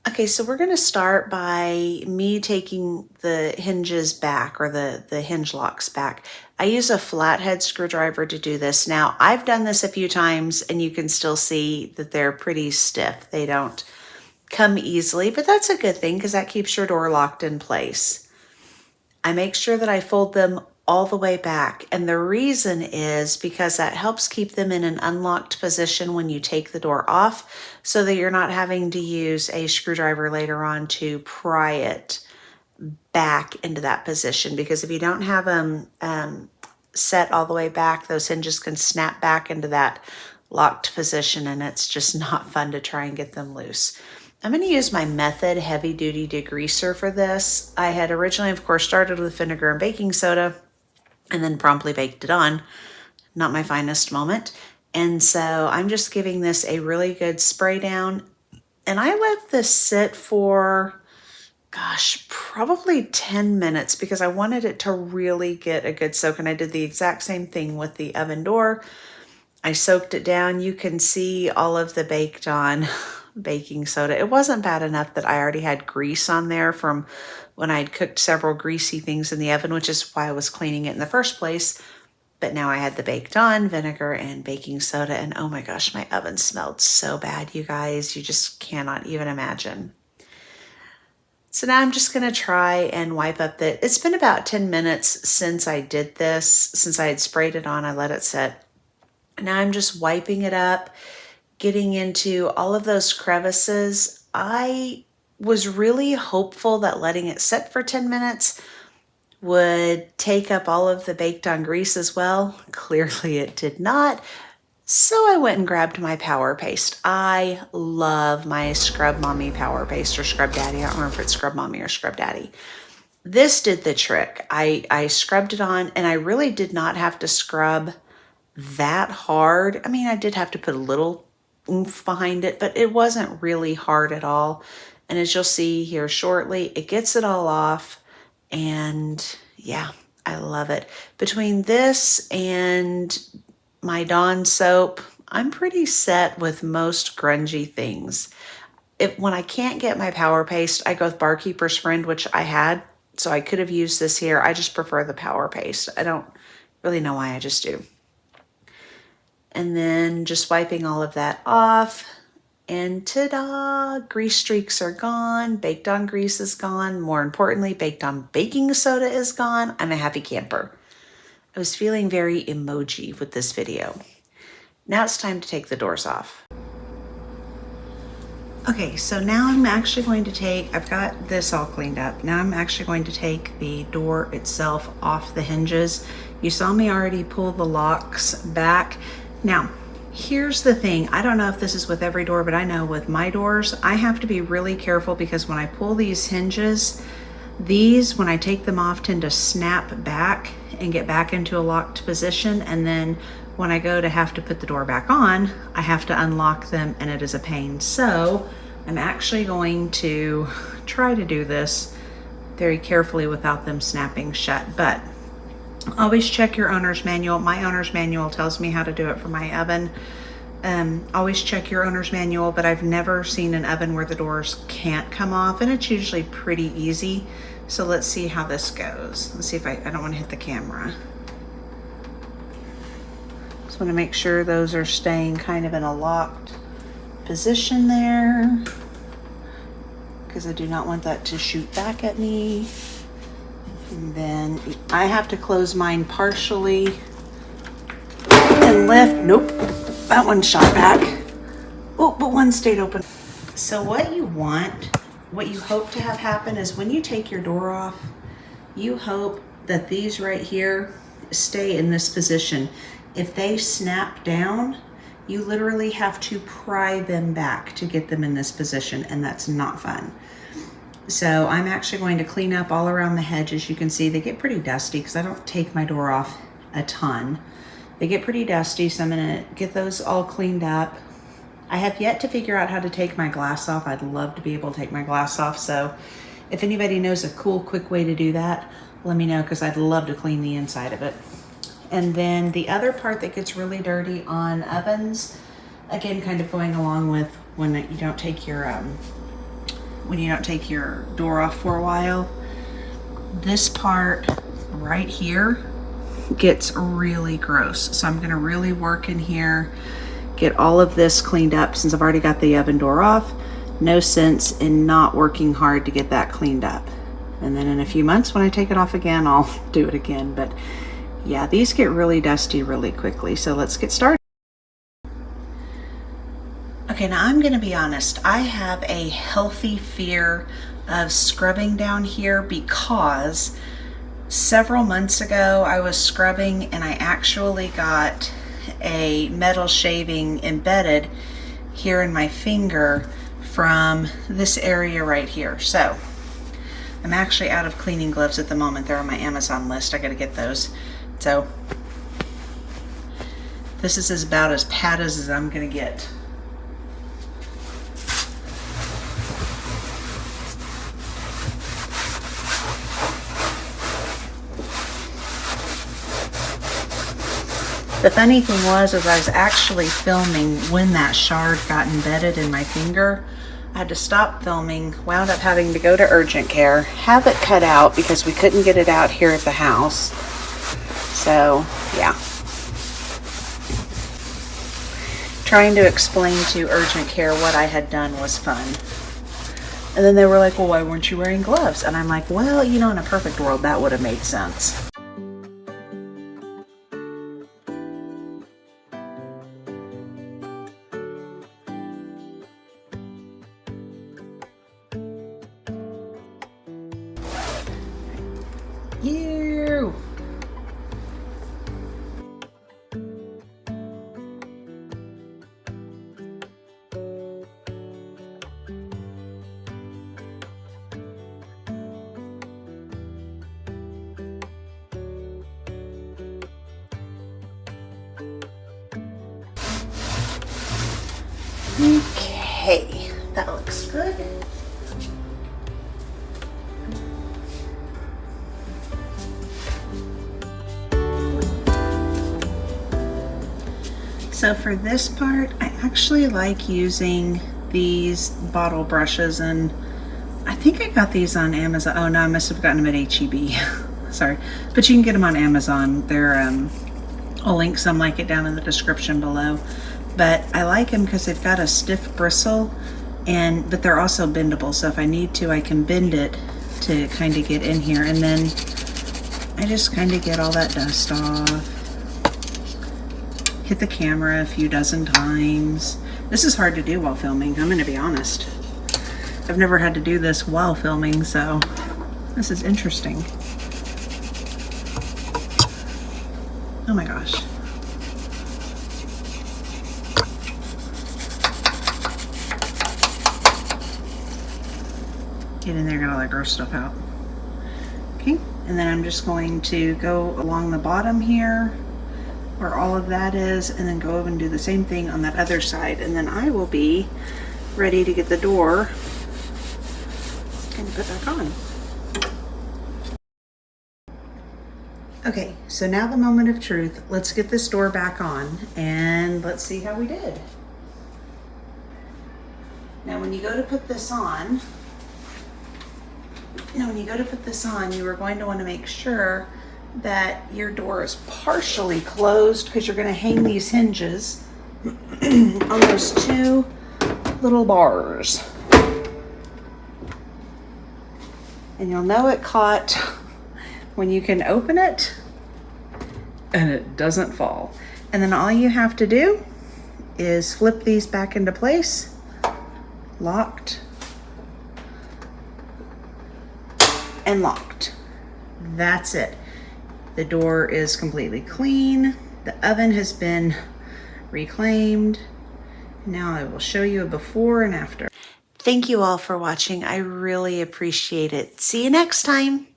Okay, so we're gonna start by me taking the hinges back, or the hinge locks back. I use a flathead screwdriver to do this. Now, I've done this a few times and you can still see that they're pretty stiff. They don't come easily, but that's a good thing because that keeps your door locked in place. I make sure that I fold them all the way back. And the reason is because that helps keep them in an unlocked position when you take the door off, so that you're not having to use a screwdriver later on to pry it back into that position. Because if you don't have them set all the way back, those hinges can snap back into that locked position, and it's just not fun to try and get them loose. I'm going to use my Method heavy duty degreaser for this. I had originally, of course, started with vinegar and baking soda and then promptly baked it on. Not my finest moment. And so I'm just giving this a really good spray down. And I let this sit for, gosh, probably 10 minutes because I wanted it to really get a good soak. And I did the exact same thing with the oven door. I soaked it down. You can see all of the baked on baking soda. It wasn't bad enough that I already had grease on there from when I'd cooked several greasy things in the oven, which is why I was cleaning it in the first place. But now I had the baked on vinegar and baking soda, and oh my gosh, my oven smelled so bad, you guys. You just cannot even imagine. So now I'm just going to try and wipe up it's been about 10 minutes since I did this, since I had sprayed it on. I let it sit. Now I'm just wiping it up, getting into all of those crevices. I was really hopeful that letting it sit for 10 minutes would take up all of the baked on grease as well. Clearly it did not. So I went and grabbed my power paste. I love my Scrub Mommy power paste, or Scrub Daddy. I don't remember if it's Scrub Mommy or Scrub Daddy. This did the trick. I scrubbed it on, and I really did not have to scrub that hard. I mean, I did have to put a little oomph behind it, but it wasn't really hard at all. And as you'll see here shortly, it gets it all off. And yeah, I love it. Between this and my Dawn soap, I'm pretty set with most grungy things. When I can't get my power paste, I go with Barkeeper's Friend, which I had, so I could have used this here. I just prefer the power paste. I don't really know why, I just do. And then just wiping all of that off, and ta-da, grease streaks are gone, baked on grease is gone. More importantly, baked on baking soda is gone. I'm a happy camper. I was feeling very emoji with this video. Now it's time to take the doors off. Okay, so now I'm actually going to take, I've got this all cleaned up. Now I'm actually going to take the door itself off the hinges. You saw me already pull the locks back. Now, here's the thing. I don't know if this is with every door, but I know with my doors, I have to be really careful because when I pull these hinges, these, when I take them off, tend to snap back and get back into a locked position. And then when I go to have to put the door back on, I have to unlock them, and it is a pain. So I'm actually going to try to do this very carefully without them snapping shut. But always check your owner's manual. My owner's manual tells me how to do it for my oven. Always check your owner's manual, but I've never seen an oven where the doors can't come off, and it's usually pretty easy. So let's see how this goes. Let's see if I don't want to hit the camera. Just want to make sure those are staying kind of in a locked position there, because I do not want that to shoot back at me. And then I have to close mine partially and lift. Nope, that one shot back. Oh, but one stayed open. So what you hope to have happen is when you take your door off, you hope that these right here stay in this position. If they snap down, you literally have to pry them back to get them in this position, and that's not fun. So I'm actually going to clean up all around the hedges. You can see they get pretty dusty because I don't take my door off a ton. They get pretty dusty, so I'm gonna get those all cleaned up. I have yet to figure out how to take my glass off. I'd love to be able to take my glass off. So if anybody knows a cool, quick way to do that, let me know, because I'd love to clean the inside of it. And then the other part that gets really dirty on ovens, again, kind of going along with when you don't take your when you don't take your door off for a while. This part right here gets really gross. So I'm gonna really work in here, get all of this cleaned up. Since I've already got the oven door off, no sense in not working hard to get that cleaned up. And then in a few months when I take it off again, I'll do it again. But yeah, these get really dusty really quickly. So let's get started. Okay, now I'm gonna be honest. I have a healthy fear of scrubbing down here because several months ago I was scrubbing and I actually got a metal shaving embedded here in my finger from this area right here. So I'm actually out of cleaning gloves at the moment. They're on my Amazon list. I gotta get those. So this is about as pat as I'm gonna get. The funny thing was I was actually filming when that shard got embedded in my finger. I had to stop filming, wound up having to go to urgent care, have it cut out because we couldn't get it out here at the house. So, yeah. Trying to explain to urgent care what I had done was fun. And then they were like, well, why weren't you wearing gloves? And I'm like, well, you know, in a perfect world, that would have made sense. You. Okay, that looks good. So for this part, I actually like using these bottle brushes, and I think I got these on Amazon. Oh no, I must have gotten them at H-E-B. Sorry, but you can get them on Amazon. They're I'll link some like it down in the description below. But I like them because they've got a stiff bristle, but they're also bendable. So if I need to, I can bend it to kind of get in here, and then I just kind of get all that dust off. Hit the camera a few dozen times. This is hard to do while filming, I'm gonna be honest. I've never had to do this while filming, so this is interesting. Oh my gosh. Get in there, get all that gross stuff out. Okay, and then I'm just going to go along the bottom here where all of that is, and then go over and do the same thing on that other side, and then I will be ready to get the door and put back on. Okay, so now the moment of truth. Let's get this door back on and let's see how we did. Now when you go to put this on, you are going to want to make sure that your door is partially closed, because you're going to hang these hinges on those two little bars. And you'll know it caught when you can open it and it doesn't fall. And then all you have to do is flip these back into place, locked and locked. That's it. The door is completely clean. The oven has been reclaimed. Now I will show you a before and after. Thank you all for watching. I really appreciate it. See you next time.